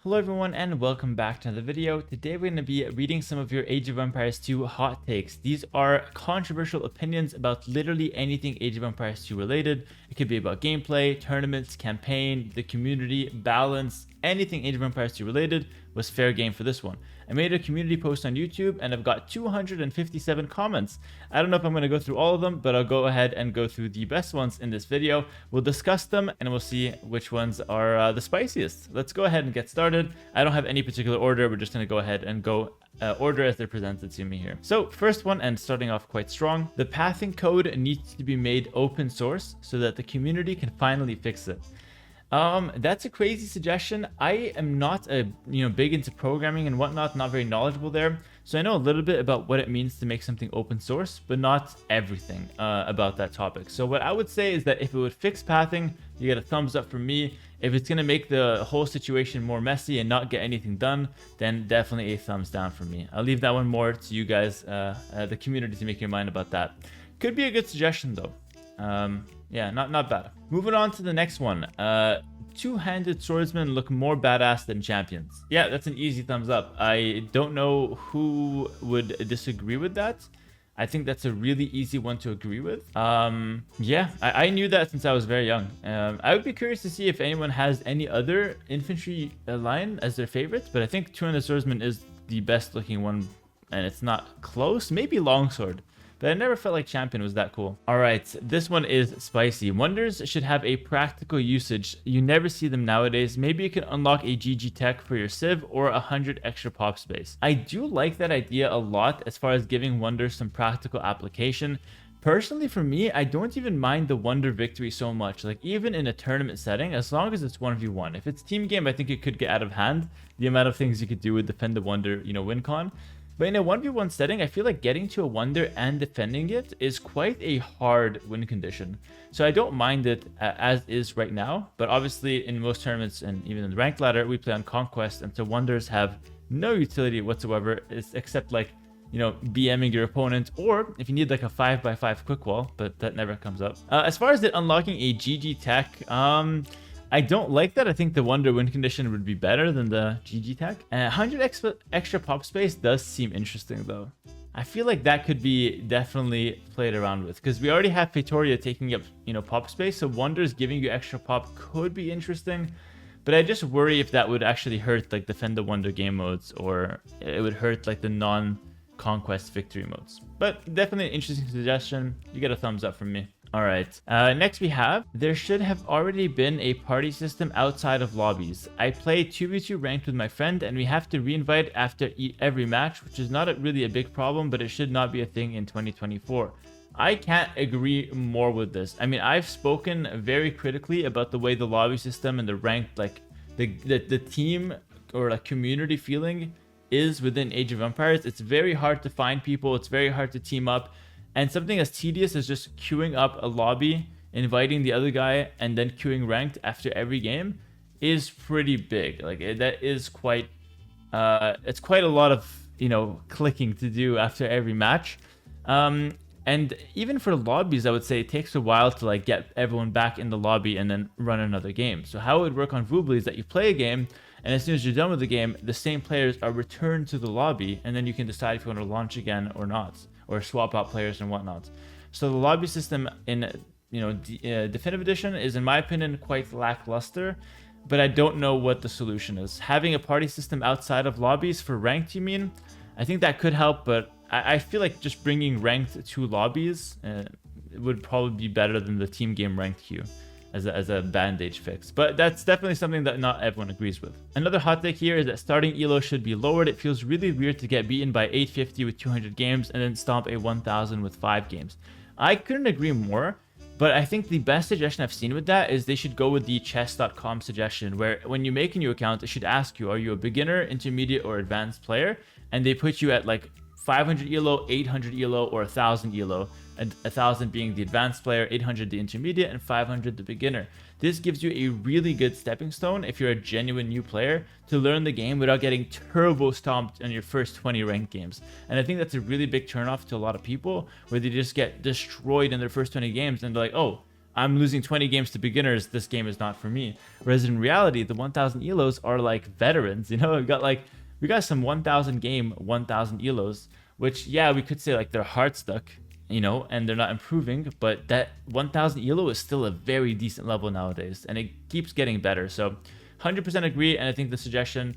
Hello everyone and welcome back to another video. Today we're going to be reading some of your Age of Empires 2 hot takes. These are controversial opinions about literally anything Age of Empires 2 related. It could be about gameplay, tournaments, campaign, the community, balance, anything Age of Empires 2 related was fair game for this one. I made a community post on YouTube and I've got 257 comments. I don't know if I'm going to go through all of them, but I'll go ahead and go through the best ones in this video. We'll discuss them and we'll see which ones are the spiciest. Let's go ahead and get started. I don't have any particular order. We're just going to go ahead and go order as they're presented to me here. So first one, and starting off quite strong, the pathing code needs to be made open source so that the community can finally fix it. That's a crazy suggestion. I am not big into programming and whatnot, not very knowledgeable there. So I know a little bit about what it means to make something open source, but not everything about that topic. So what I would say is that if it would fix pathing, you get a thumbs up from me. If it's going to make the whole situation more messy and not get anything done, then definitely a thumbs down from me. I'll leave that one more to you guys, the community, to make your mind about that. Could be a good suggestion though. Yeah, not bad. Moving on to the next one. Two-handed swordsmen look more badass than champions. Yeah, that's an easy thumbs up. I don't know who would disagree with that. I think that's a really easy one to agree with. Yeah, I knew that since I was very young. I would be curious to see if anyone has any other infantry line as their favorite, but I think two-handed swordsman is the best looking one, and it's not close. Maybe longsword. But I never felt like champion was that cool. All right, this one is spicy. Wonders should have a practical usage. You never see them nowadays. Maybe you can unlock a GG tech for your civ or 100 extra pop space. I do like that idea a lot as far as giving wonders some practical application. Personally, for me, I don't even mind the wonder victory so much. Like, even in a tournament setting, as long as it's 1v1. If it's team game, I think it could get out of hand. The amount of things you could do with defend the wonder, win con. But in a 1v1 setting, I feel like getting to a wonder and defending it is quite a hard win condition. So I don't mind it as is right now. But obviously, in most tournaments and even in the ranked ladder, we play on conquest. And so wonders have no utility whatsoever, except like, BMing your opponent, or if you need like a 5x5 quick wall, but that never comes up. As far as it unlocking a GG tech, I don't like that. I think the wonder win condition would be better than the GG tech. 100 extra pop space does seem interesting though. I feel like that could be definitely played around with, because we already have Pretoria taking up, pop space. So wonders giving you extra pop could be interesting. But I just worry if that would actually hurt like defend the wonder game modes, or it would hurt like the non-conquest victory modes. But definitely an interesting suggestion. You get a thumbs up from me. All right, next we have, there should have already been a party system outside of lobbies. I play 2v2 ranked with my friend and we have to reinvite after every match, which is not really a big problem, but it should not be a thing in 2024. I can't agree more with this. I mean, I've spoken very critically about the way the lobby system and the ranked, like the team or like community feeling is within Age of Empires. It's very hard to find people. It's very hard to team up. And something as tedious as just queuing up a lobby, inviting the other guy, and then queuing ranked after every game is pretty big. Like, that is quite, it's quite a lot of, clicking to do after every match. And even for lobbies, I would say it takes a while to like get everyone back in the lobby and then run another game. So how it would work on Voobly is that you play a game, and as soon as you're done with the game, the same players are returned to the lobby, and then you can decide if you want to launch again or not, or swap out players and whatnot. So the lobby system in Definitive Edition is, in my opinion, quite lackluster, but I don't know what the solution is. Having a party system outside of lobbies for ranked, you mean? I think that could help, but I feel like just bringing ranked to lobbies would probably be better than the team game ranked queue as a bandage fix. But that's definitely something that not everyone agrees with. Another hot take here is that starting elo should be lowered. It feels really weird to get beaten by 850 with 200 games and then stomp a 1000 with 5 games. I couldn't agree more, but I think the best suggestion I've seen with that is they should go with the chess.com suggestion, where when you make a new account, it should ask you, are you a beginner, intermediate, or advanced player? And they put you at like 500 elo, 800 elo, or 1000 elo, and 1000 being the advanced player, 800 the intermediate, and 500 the beginner. This gives you a really good stepping stone if you're a genuine new player to learn the game without getting turbo stomped in your first 20 ranked games. And I think that's a really big turnoff to a lot of people, where they just get destroyed in their first 20 games and they're like, oh, I'm losing 20 games to beginners, this game is not for me. Whereas in reality, the 1000 elos are like veterans, you know. We got some 1000 game 1000 elos, which, yeah, we could say like they're hard stuck, you know, and they're not improving, but that 1000 elo is still a very decent level nowadays, and it keeps getting better. So 100% agree, and I think the suggestion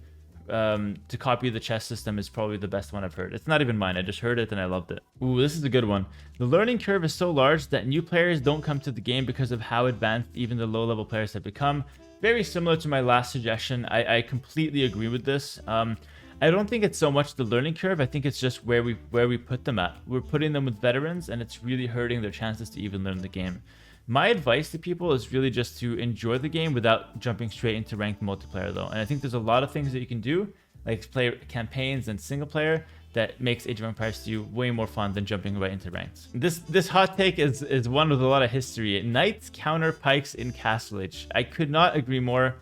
to copy the chess system is probably the best one I've heard. It's not even mine, I just heard it and I loved it. Ooh, this is a good one. The learning curve is so large that new players don't come to the game because of how advanced even the low level players have become. Very similar to my last suggestion. I completely agree with this. I don't think it's so much the learning curve, I think it's just where we put them at. We're putting them with veterans, and it's really hurting their chances to even learn the game. My advice to people is really just to enjoy the game without jumping straight into ranked multiplayer though. And I think there's a lot of things that you can do, like play campaigns and single player, that makes Age of Empires 2 way more fun than jumping right into ranks. This hot take is one with a lot of history. Knights counter pikes in Castle Age. I could not agree more.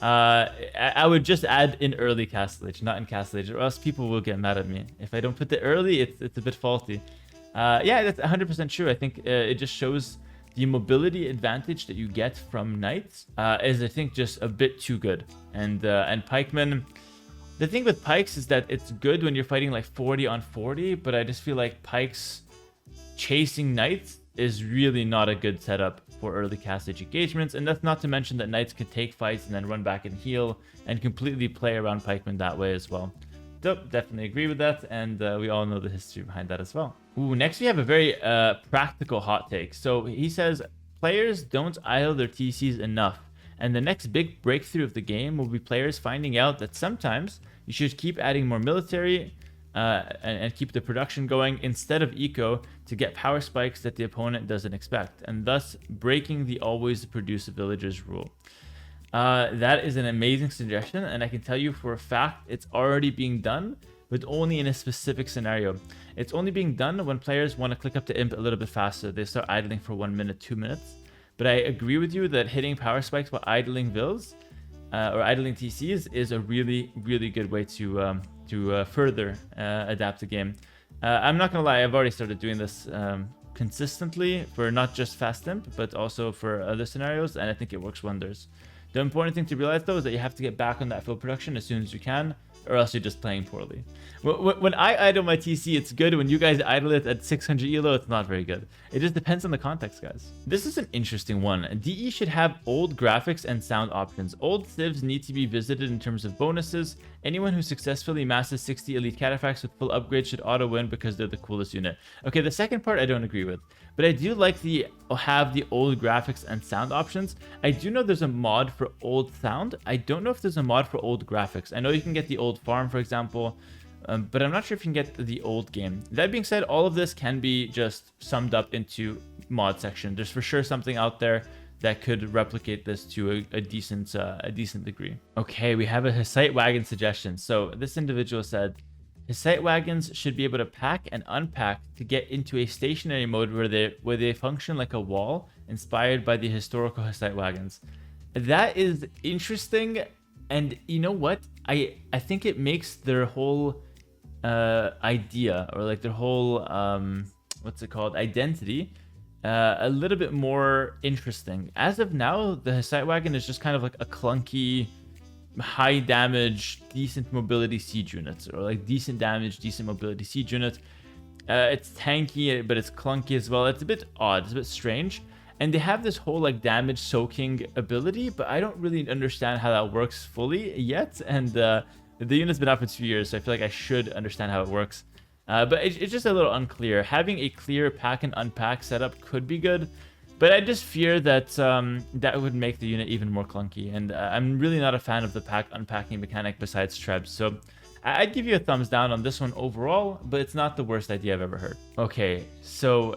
I would just add in early Castle Age, not in Castle Age, or else people will get mad at me. If I don't put it early, it's a bit faulty. Yeah, that's 100% true. I think it just shows the mobility advantage that you get from knights is, I think, just a bit too good. And pikemen, the thing with pikes is that it's good when you're fighting like 40 on 40, but I just feel like pikes chasing knights is really not a good setup for early Castle Age engagements. And that's not to mention that knights could take fights and then run back and heal and completely play around pikemen that way as well. So definitely agree with that, and we all know the history behind that as well. Ooh, next we have a very practical hot take. So he says, players don't idle their TCs enough, and the next big breakthrough of the game will be players finding out that sometimes you should keep adding more military and keep the production going instead of eco to get power spikes that the opponent doesn't expect, and thus breaking the always produce villagers rule. That is an amazing suggestion, and I can tell you for a fact it's already being done, but only in a specific scenario. It's only being done when players want to click up to imp a little bit faster. They start idling for 1 minute, 2 minutes. But I agree with you that hitting power spikes while idling vills or idling TCs is a really, really good way to further adapt the game. I'm not gonna lie, I've already started doing this consistently for not just fast imp, but also for other scenarios, and I think it works wonders. The important thing to realize though is that you have to get back on that full production as soon as you can, or else you're just playing poorly. When I idle my TC, it's good. When you guys idle it at 600 elo, it's not very good. It just depends on the context, guys. This is an interesting one. DE should have old graphics and sound options. Old civs need to be visited in terms of bonuses. Anyone who successfully masses 60 elite cataphracts with full upgrade should auto win because they're the coolest unit. Okay, the second part I don't agree with, but I do like have the old graphics and sound options. I do know there's a mod for old sound. I don't know if there's a mod for old graphics. I know you can get the old farm, for example, but I'm not sure if you can get the old game. That being said, all of this can be just summed up into mod section. There's for sure something out there that could replicate this to a decent degree. Okay, we have a Hussite wagon suggestion. So this individual said, Hussite wagons should be able to pack and unpack to get into a stationary mode where they function like a wall, inspired by the historical Hussite wagons. That is interesting, and you know what? I think it makes their whole idea, or like their whole what's it called, identity, a little bit more interesting. As of now, the Hussite wagon is just kind of like a clunky, high damage, decent mobility siege unit, or like decent damage, decent mobility siege unit. It's tanky, but it's clunky as well. It's a bit odd, it's a bit strange. And they have this whole like damage soaking ability, but I don't really understand how that works fully yet. And the unit's been out for 2 years, so I feel like I should understand how it works. But it's just a little unclear. Having a clear pack and unpack setup could be good, but I just fear that that would make the unit even more clunky. And I'm really not a fan of the pack unpacking mechanic besides Trebs. So I'd give you a thumbs down on this one overall, but it's not the worst idea I've ever heard. Okay, so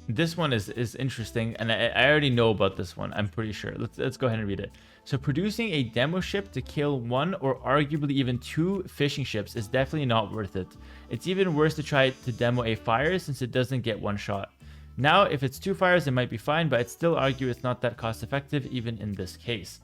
this one is interesting, and I already know about this one, I'm pretty sure. Let's go ahead and read it. So producing a demo ship to kill 1 or arguably even 2 fishing ships is definitely not worth it. It's even worse to try to demo a fire since it doesn't get 1 shot. Now, if it's 2 fires, it might be fine, but I'd still argue it's not that cost effective even in this case.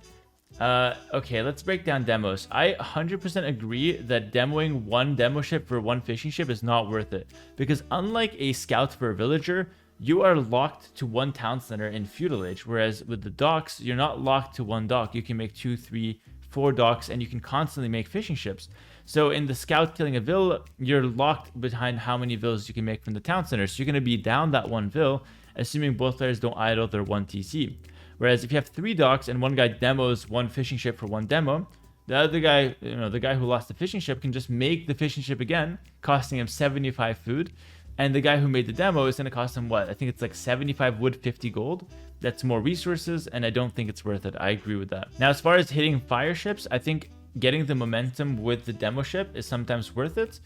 Okay, let's break down demos. I 100% agree that demoing 1 demo ship for 1 fishing ship is not worth it, because unlike a scout for a villager, you are locked to one town center in feudal age, whereas with the docks, you're not locked to one dock. You can make 2, 3, 4 docks, and you can constantly make fishing ships. So in the scout killing a vill, you're locked behind how many vills you can make from the town center. So you're going to be down that one vill, assuming both players don't idle their 1 TC. Whereas if you have 3 docks and one guy demos 1 fishing ship for 1 demo, the other guy, the guy who lost the fishing ship can just make the fishing ship again, costing him 75 food. And the guy who made the demo is going to cost him what? I think it's like 75 wood, 50 gold. That's more resources, and I don't think it's worth it. I agree with that. Now, as far as hitting fire ships, I think getting the momentum with the demo ship is sometimes worth it.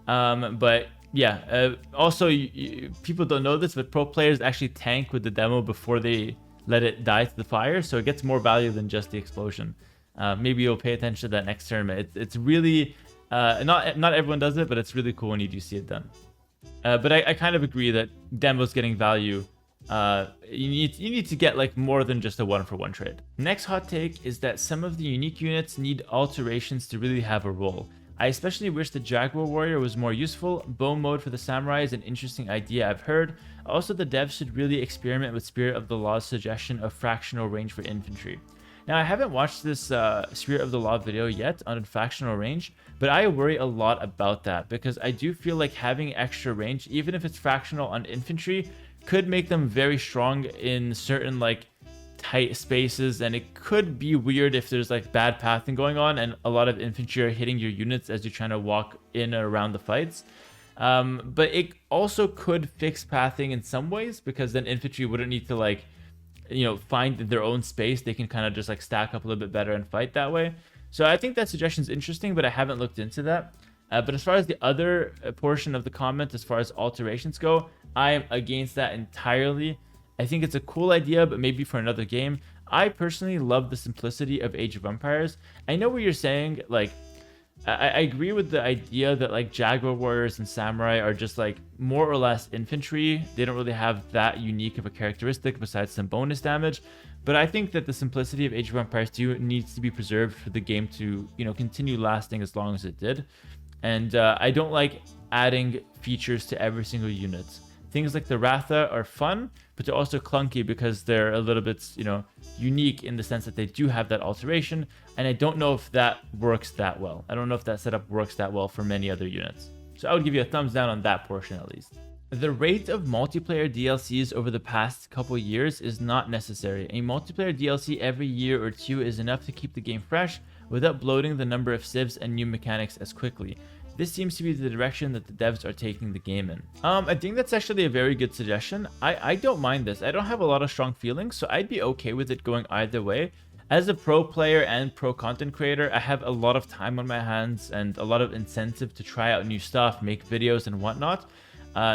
But yeah, also, people don't know this, but pro players actually tank with the demo before they let it die to the fire, so it gets more value than just the explosion. Maybe you'll pay attention to that next tournament. It's really, not everyone does it, but it's really cool when you do see it done. But I kind of agree that demos getting value, you need to get like more than just a 1-for-1 trade. Next hot take is that some of the unique units need alterations to really have a role. I especially wish the Jaguar Warrior was more useful. Bow mode for the Samurai is an interesting idea I've heard. Also, the devs should really experiment with Spirit of the Law's suggestion of fractional range for infantry. Now, I haven't watched this Spirit of the Law video yet on fractional range, but I worry a lot about that because I do feel like having extra range, even if it's fractional on infantry, could make them very strong in certain like tight spaces, and it could be weird if there's like bad pathing going on and a lot of infantry are hitting your units as you're trying to walk in or around the fights. But it also could fix pathing in some ways, because then infantry wouldn't need to like, find their own space. They can kind of just like stack up a little bit better and fight that way. So I think that suggestion is interesting, but I haven't looked into that. But as far as the other portion of the comment, as far as alterations go, I am against that entirely. I think it's a cool idea, but maybe for another game. I personally love the simplicity of Age of Empires. I know what you're saying, like, I agree with the idea that like Jaguar Warriors and Samurai are just like more or less infantry. They don't really have that unique of a characteristic besides some bonus damage. But I think that the simplicity of Age of Empires 2 needs to be preserved for the game to, continue lasting as long as it did. And I don't like adding features to every single unit. Things like the Ratha are fun, but they're also clunky because they're a little bit, unique in the sense that they do have that alteration. And I don't know if that works that well. I don't know if that setup works that well for many other units. So I would give you a thumbs down on that portion at least. The rate of multiplayer DLCs over the past couple years is not necessary. A multiplayer DLC every year or 2 is enough to keep the game fresh without bloating the number of civs and new mechanics as quickly. This seems to be the direction that the devs are taking the game in. I think that's actually a very good suggestion. I don't mind this. I don't have a lot of strong feelings, so I'd be okay with it going either way. As a pro player and pro content creator, I have a lot of time on my hands and a lot of incentive to try out new stuff, make videos and whatnot.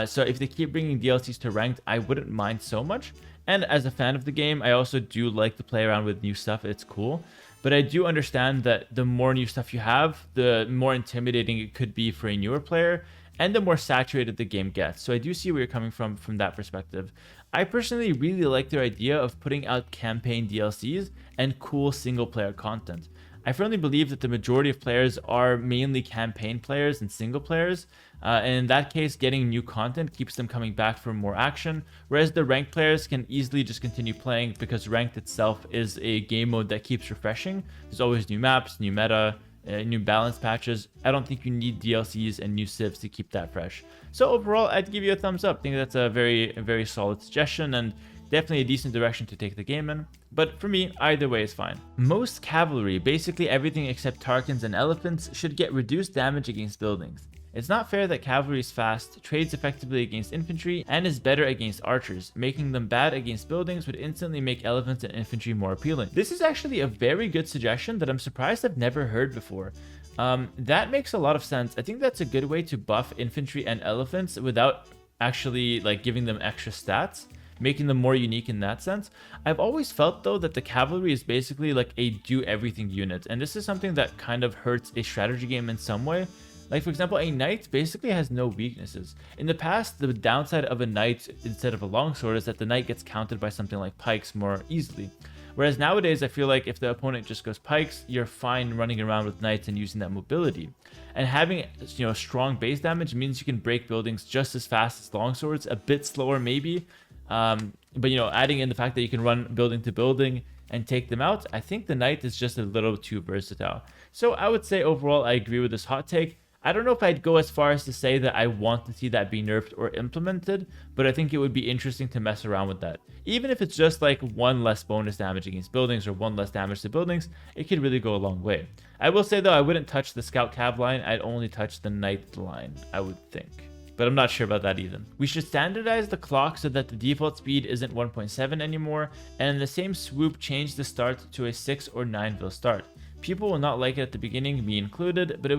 So if they keep bringing DLCs to ranked, I wouldn't mind so much. And as a fan of the game, I also do like to play around with new stuff. It's cool. But I do understand that the more new stuff you have, the more intimidating it could be for a newer player, and the more saturated the game gets. So I do see where you're coming from that perspective. I personally really like their idea of putting out campaign DLCs and cool single player content. I firmly believe that the majority of players are mainly campaign players and single players. And in that case, getting new content keeps them coming back for more action, whereas the ranked players can easily just continue playing because ranked itself is a game mode that keeps refreshing. There's always new maps, new meta, new balance patches. I don't think you need DLCs and new civs to keep that fresh. So overall, I'd give you a thumbs up. I think that's a very solid suggestion and definitely a decent direction to take the game in. But for me, either way is fine. Most cavalry, basically everything except Tarkans and elephants, should get reduced damage against buildings. It's not fair that cavalry is fast, trades effectively against infantry, and is better against archers. Making them bad against buildings would instantly make elephants and infantry more appealing. This is actually a very good suggestion that I'm surprised I've never heard before. That makes a lot of sense. I think that's a good way to buff infantry and elephants without actually like giving them extra stats, making them more unique in that sense. I've always felt though that the cavalry is basically like a do everything unit, and this is something that kind of hurts a strategy game in some way. Like for example, a knight basically has no weaknesses. In the past, the downside of a knight instead of a longsword is that the knight gets countered by something like pikes more easily. Whereas nowadays, I feel like if the opponent just goes pikes, you're fine running around with knights and using that mobility. And having, strong base damage means you can break buildings just as fast as longswords, a bit slower maybe, But you know, adding in the fact that you can run building to building and take them out, I think the knight is just a little too versatile. So I would say overall I agree with this hot take. I don't know if I'd go as far as to say that I want to see that be nerfed or implemented, but I think it would be interesting to mess around with that. Even if it's just like one less bonus damage against buildings or one less damage to buildings, it could really go a long way. I will say though, I wouldn't touch the scout cav line, I'd only touch the knight line, I would think. But I'm not sure about that either. We should standardize the clock so that the default speed isn't 1.7 anymore, and in the same swoop change the start to a 6 or 9 vil start. People will not like it at the beginning, me included, but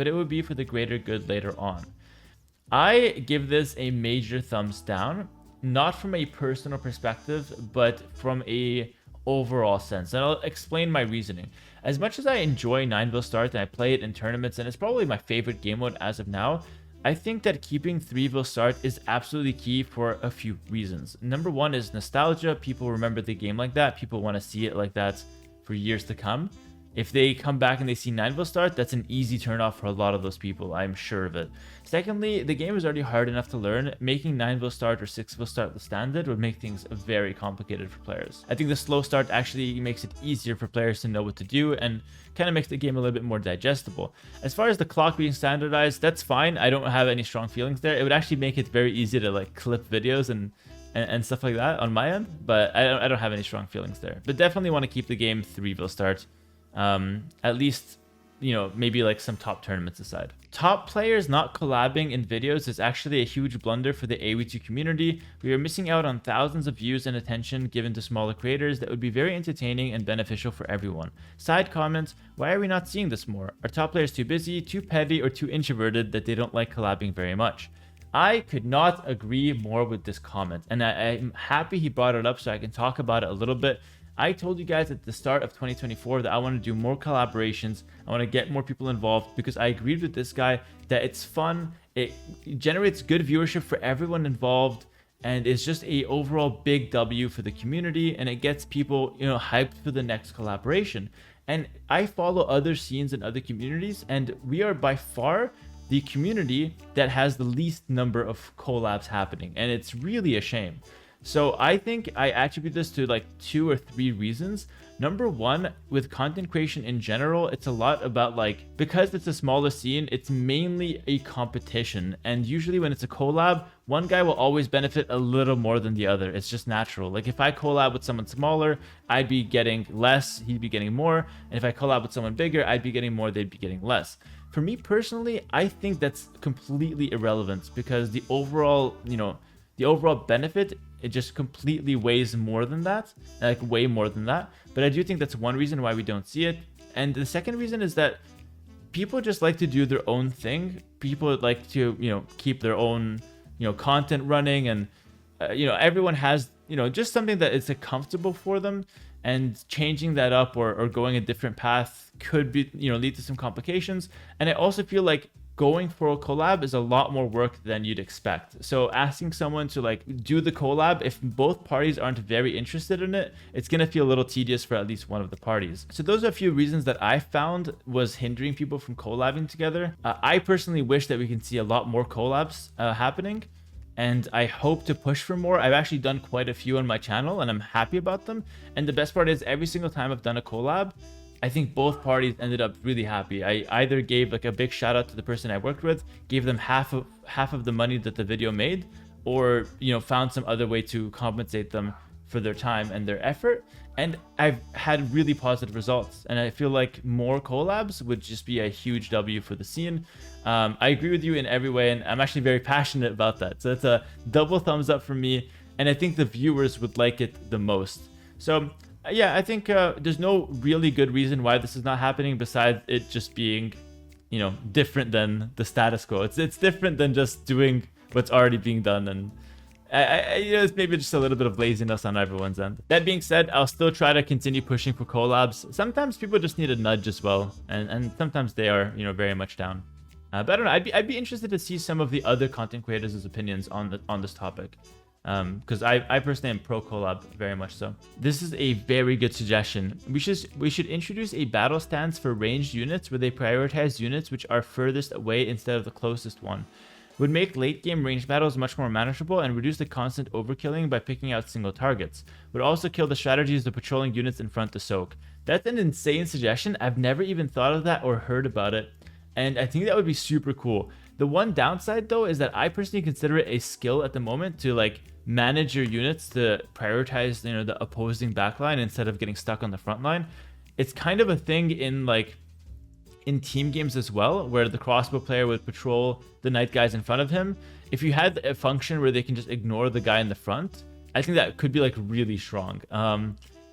it would be for the greater good later on. I give this a major thumbs down, not from a personal perspective, but from a overall sense. And I'll explain my reasoning. As much as I enjoy 9 vil start and I play it in tournaments, and it's probably my favorite game mode as of now, I think that keeping 3 vil start is absolutely key for a few reasons. Number one is nostalgia. People remember the game like that. People want to see it like that for years to come. If they come back and they see 9 vil start, that's an easy turnoff for a lot of those people, I'm sure of it. Secondly, the game is already hard enough to learn. Making 9 vil start or 6 vil start the standard would make things very complicated for players. I think the slow start actually makes it easier for players to know what to do and kind of makes the game a little bit more digestible. As far as the clock being standardized, that's fine. I don't have any strong feelings there. It would actually make it very easy to like clip videos and stuff like that on my end, but I don't have any strong feelings there. But definitely want to keep the game 3 vil start. At least, you know, maybe like some top tournaments aside. Top players not collabing in videos is actually a huge blunder for the AoE2 community. We are missing out on thousands of views and attention given to smaller creators that would be very entertaining and beneficial for everyone. Side comments, why are we not seeing this more? Are top players too busy, too petty, or too introverted that they don't like collabing very much? I could not agree more with this comment, and I'm happy he brought it up so I can talk about it a little bit. I told you guys at the start of 2024 that I want to do more collaborations. I want to get more people involved because I agreed with this guy that it's fun. It generates good viewership for everyone involved. And it's just a overall big W for the community. And it gets people, you know, hyped for the next collaboration. And I follow other scenes and other communities. And we are by far the community that has the least number of collabs happening. And it's really a shame. So I think I attribute this to like 2 or 3 reasons. Number one, with content creation in general, it's a lot about like, because it's a smaller scene, it's mainly a competition. And usually when it's a collab, one guy will always benefit a little more than the other. It's just natural. Like if I collab with someone smaller, I'd be getting less, he'd be getting more. And if I collab with someone bigger, I'd be getting more, they'd be getting less. For me personally, I think that's completely irrelevant because the overall, you know, the overall benefit, it just completely weighs more than that, like way more than that. But I do think that's one reason why we don't see it. And the second reason is that people just like to do their own thing. People like to, you know, keep their own, you know, content running, and you know, everyone has, you know, just something that is comfortable for them. And changing that up or going a different path could be, you know, lead to some complications. And I also feel like going for a collab is a lot more work than you'd expect. So asking someone to like do the collab, if both parties aren't very interested in it, it's going to feel a little tedious for at least one of the parties. So those are a few reasons that I found was hindering people from collabing together. I personally wish that we can see a lot more collabs happening. And I hope to push for more. I've actually done quite a few on my channel and I'm happy about them. And the best part is every single time I've done a collab, I think both parties ended up really happy. I either gave like a big shout out to the person I worked with, gave them half of the money that the video made, or, you know, found some other way to compensate them for their time and their effort. And I've had really positive results. And I feel like more collabs would just be a huge W for the scene. I agree with you in every way, and I'm actually very passionate about that. So it's a double thumbs up for me. And I think the viewers would like it the most. So yeah, I think there's no really good reason why this is not happening besides it just being, you know, different than the status quo. It's different than just doing what's already being done, and you know, it's maybe just a little bit of laziness on everyone's end. That being said, I'll still try to continue pushing for collabs. Sometimes people just need a nudge as well, and sometimes they are, you know, very much down. But I don't know. I'd be interested to see some of the other content creators' opinions on this topic. Because I personally am pro collab very much so. This is a very good suggestion. We should introduce a battle stance for ranged units where they prioritize units which are furthest away instead of the closest one. would make late game ranged battles much more manageable and reduce the constant overkilling by picking out single targets. Would also kill the strategies of patrolling units in front to soak. That's an insane suggestion. I've never even thought of that or heard about it, and I think that would be super cool. The one downside though is that I personally consider it a skill at the moment to like manage your units to prioritize, the opposing backline instead of getting stuck on the front line. It's kind of a thing in team games as well, where the crossbow player would patrol the knight guys in front of him. If you had a function where they can just ignore the guy in the front, I think that could be like really strong.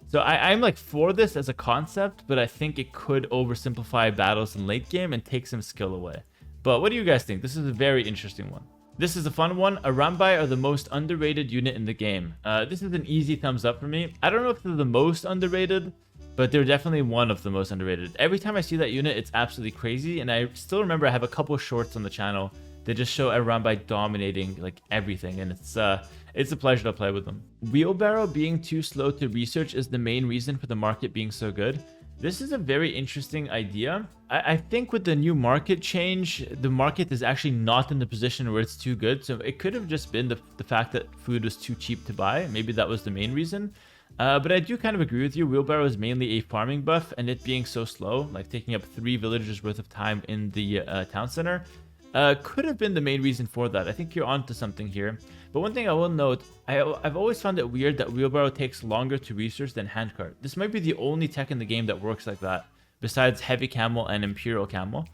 So I'm like for this as a concept, but I think it could oversimplify battles in late game and take some skill away. But what do you guys think? This is a very interesting one. This is a fun one. Arambai are the most underrated unit in the game. This is an easy thumbs up for me. I don't know if they're the most underrated, but they're definitely one of the most underrated. Every time I see that unit, it's absolutely crazy. And I still remember I have a couple shorts on the channel that just show Arambai dominating like everything. And it's a pleasure to play with them. Wheelbarrow being too slow to research is the main reason for the market being so good. This is a very interesting idea. I think with the new market change, the market is actually not in the position where it's too good. So it could have just been the fact that food was too cheap to buy. Maybe that was the main reason. But I do kind of agree with you. Wheelbarrow is mainly a farming buff, and it being so slow, like taking up 3 villagers worth of time in the town center, could have been the main reason for that. I think you're onto something here. But one thing I will note, I've always found it weird that Wheelbarrow takes longer to research than Handcart. This might be the only tech in the game that works like that, besides Heavy Camel and Imperial Camel.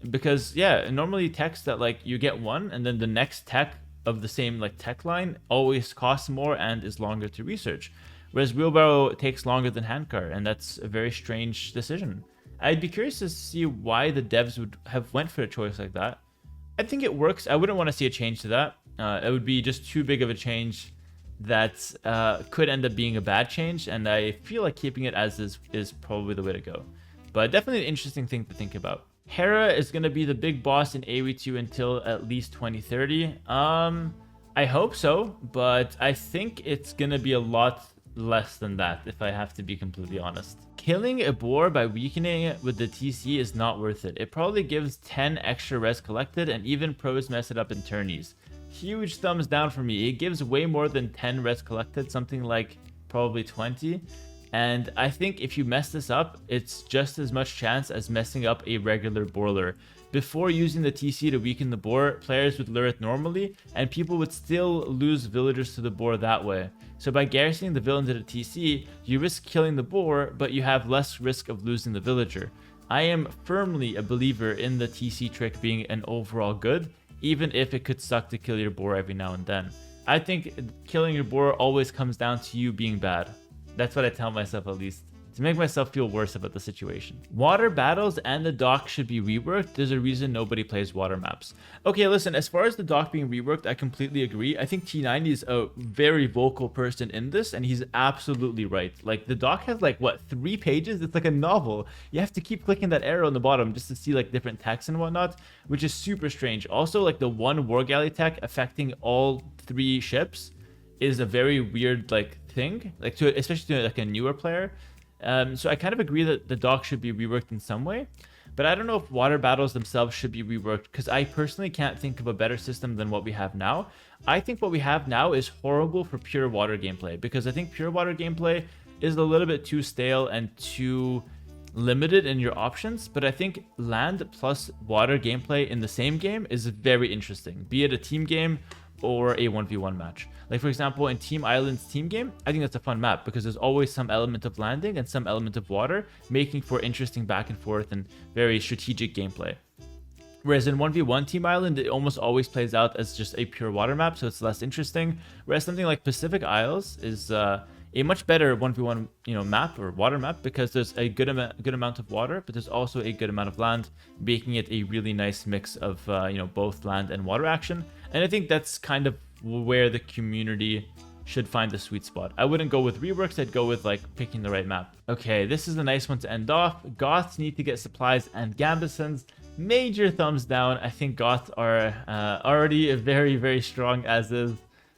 Because, yeah, normally techs that, like, you get one, and then the next tech of the same, like, tech line always costs more and is longer to research. Whereas Wheelbarrow takes longer than Handcart, and that's a very strange decision. I'd be curious to see why the devs would have went for a choice like that. I think it works. I wouldn't want to see a change to that. It would be just too big of a change that could end up being a bad change, and I feel like keeping it as is probably the way to go. But definitely an interesting thing to think about. Hera is going to be the big boss in AoE2 until at least 2030. I hope so, but I think it's going to be a lot less than that, if I have to be completely honest. Killing a boar by weakening it with the TC is not worth it. It probably gives 10 extra res collected, and even pros mess it up in tourneys. Huge thumbs down for me. It gives way more than 10 res collected, something like probably 20. And I think if you mess this up, it's just as much chance as messing up a regular boarler. Before using the TC to weaken the boar, players would lure it normally, and people would still lose villagers to the boar that way. So by garrisoning the villain to the TC, you risk killing the boar, but you have less risk of losing the villager. I am firmly a believer in the TC trick being an overall good, even if it could suck to kill your boar every now and then. I think killing your boar always comes down to you being bad. That's what I tell myself, at least, to make myself feel worse about the situation. Water battles and the dock should be reworked. There's a reason nobody plays water maps. Okay, listen, as far as the dock being reworked, I completely agree. I think T90 is a very vocal person in this, and he's absolutely right. Like, the dock has, like, what, 3 pages? It's like a novel. You have to keep clicking that arrow on the bottom just to see, like, different text and whatnot, which is super strange. Also, like, the one war galley tech affecting all 3 ships is a very weird, like, thing, like, especially to, like, a newer player. So I kind of agree that the dock should be reworked in some way, but I don't know if water battles themselves should be reworked, because I personally can't think of a better system than what we have now. I think what we have now is horrible for pure water gameplay, because I think pure water gameplay is a little bit too stale and too limited in your options, but I think land plus water gameplay in the same game is very interesting, be it a team game or a 1v1 match. Like, for example, in Team Island's team game, I think that's a fun map because there's always some element of landing and some element of water, making for interesting back and forth and very strategic gameplay. Whereas in 1v1 Team Island, it almost always plays out as just a pure water map, so it's less interesting. Whereas something like Pacific Isles is a much better 1v1 map or water map, because there's a good amount of water, but there's also a good amount of land, making it a really nice mix of both land and water action. And I think that's kind of where the community should find the sweet spot. I wouldn't go with reworks, I'd go with like picking the right map. Okay, this is a nice one to end off. Goths need to get supplies and gambesons. Major thumbs down. I think Goths are already very, very strong as is,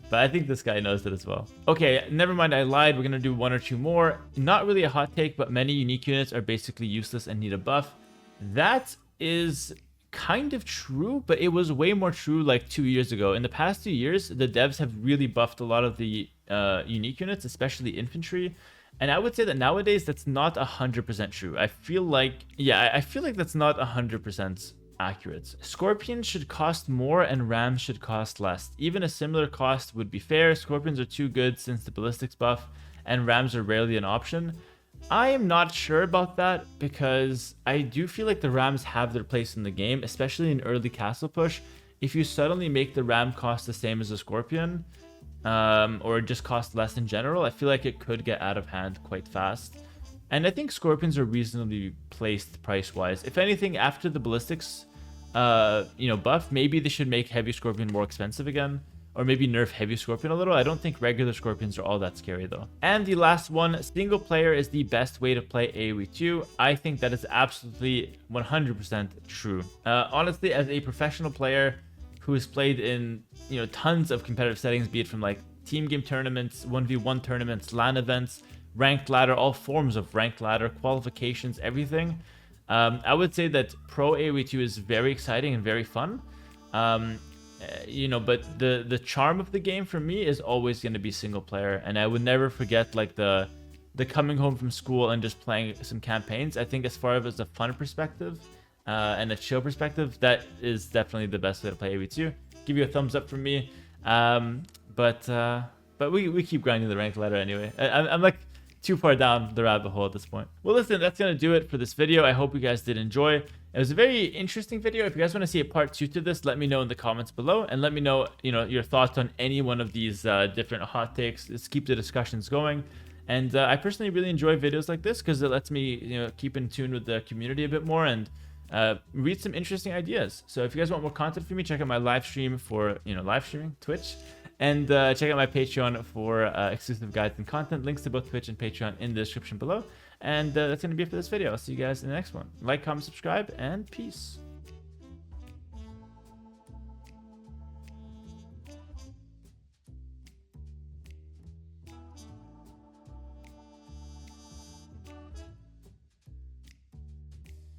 but I think this guy knows it as well. Okay, never mind, I lied. We're gonna do 1 or 2 more. Not really a hot take, but many unique units are basically useless and need a buff. That is kind of true, but it was way more true like 2 years ago. In the past 2 years, the devs have really buffed a lot of the unique units, especially infantry. And I would say that nowadays that's not 100% true. I feel like, yeah, I feel like that's not 100% accurate. Scorpions should cost more and rams should cost less. Even a similar cost would be fair. Scorpions are too good since the ballistics buff, and rams are rarely an option. I am not sure about that because I do feel like the rams have their place in the game, especially in early castle push. If you suddenly make the ram cost the same as a scorpion, or just cost less in general, I feel like it could get out of hand quite fast. And I think scorpions are reasonably placed price-wise. If anything, after the ballistics, buff, maybe they should make heavy scorpion more expensive again, or maybe nerf heavy scorpion a little. I don't think regular scorpions are all that scary though. And the last one, single player is the best way to play AoE 2. I think that is absolutely 100% true. Honestly, as a professional player who has played in tons of competitive settings, be it from like team game tournaments, 1v1 tournaments, LAN events, ranked ladder, all forms of ranked ladder, qualifications, everything, I would say that pro AoE 2 is very exciting and very fun. But the charm of the game for me is always going to be single player, and I would never forget like the coming home from school and just playing some campaigns. I think as far as a fun perspective and a chill perspective, that is definitely the best way to play AoE 2. Give you a thumbs up from me. But we keep grinding the ranked ladder anyway. I'm like too far down the rabbit hole at this point. Well, listen, that's going to do it for this video. I hope you guys did enjoy. It was a very interesting video. If you guys want to see a part 2 to this, let me know in the comments below, and let me know, your thoughts on any one of these different hot takes. Let's keep the discussions going. And I personally really enjoy videos like this because it lets me, keep in tune with the community a bit more and read some interesting ideas. So if you guys want more content from me, check out my live stream for, live streaming, Twitch. And check out my Patreon for exclusive guides and content. Links to both Twitch and Patreon in the description below. And that's going to be it for this video. I'll see you guys in the next one. Like, comment, subscribe, and peace.